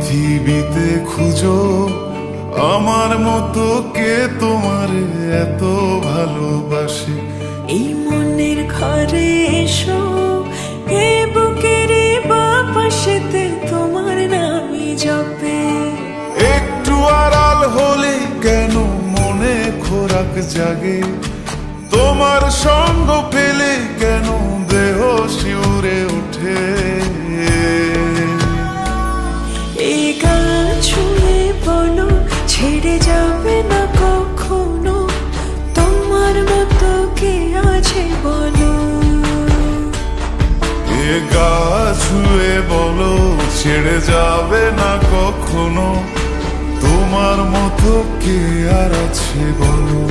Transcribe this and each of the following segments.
পৃথিবীতে খুঁজো আমার মতো কে তোমার এত ভালোবাসে। এই মনের ঘরে এসো, এ বুকের বাপাশেতে তোমার নামই জপে। একটু আড়াল হলে কেন মনে খোরাক জাগে, তোমার সঙ্গ পেলে কেন দেহ শিউরে ওঠে। এই গান ছুঁয়ে বলো ছেড়ে যাবে না কখনো, তোমার মতো কে আছে বলো। এ গা ছুঁয়ে বলো ছেড়ে যাবে না কখনো, তোমার মতো কে আর আছে বলো।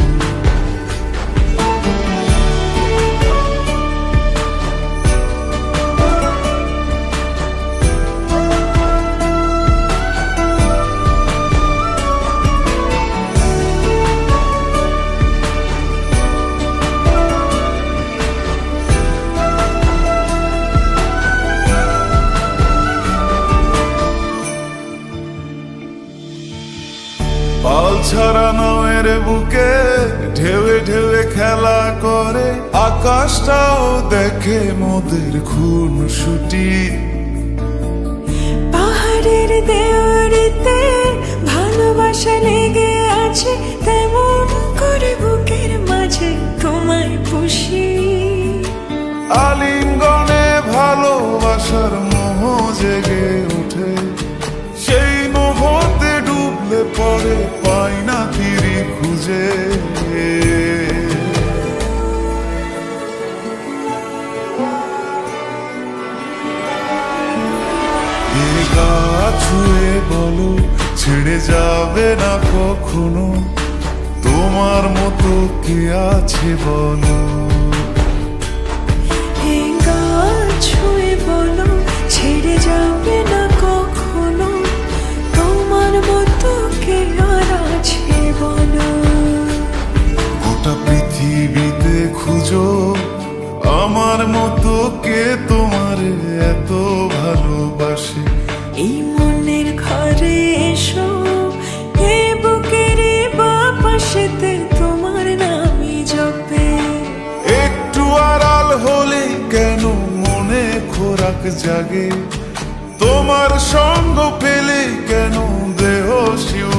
পাল ছাড়া নামের বুকে ঢেউে ঢেউে খেলা করে, আকাশটাও দেখে মোদের খুন ছুটি। পাহাড়ের দেওয়ারিতে ভালোবাসা লেগে আছে, তেমন করে বুকের মাঝে তোমায় পুষি। আলিঙ্গনে ভালোবাসার মোহ জেগে ওঠে, সেই মোহতে ডুবলে পরে পাই না তীরে খুঁজে। এ গা ছুঁয়ে বলো ছেড়ে যাবে না কখনো, তোমার মতো কে আছে বলো। এই গান ছুঁয়ে বলো ছেড়ে যাবে না কখনো, তোমার মতো কে আর আছে বলো। গোটা পৃথিবীতে খুঁজো আমার মতো কে তোমার এত ভালোবাসে। এই মনের ঘরে এসো, এ বুকের বাপাশেতে তোমার নামই জপে। একটু আড়াল হলে কেন মনে খোরাক জাগে, তোমার সঙ্গ পেলে কেন দেহ শিউ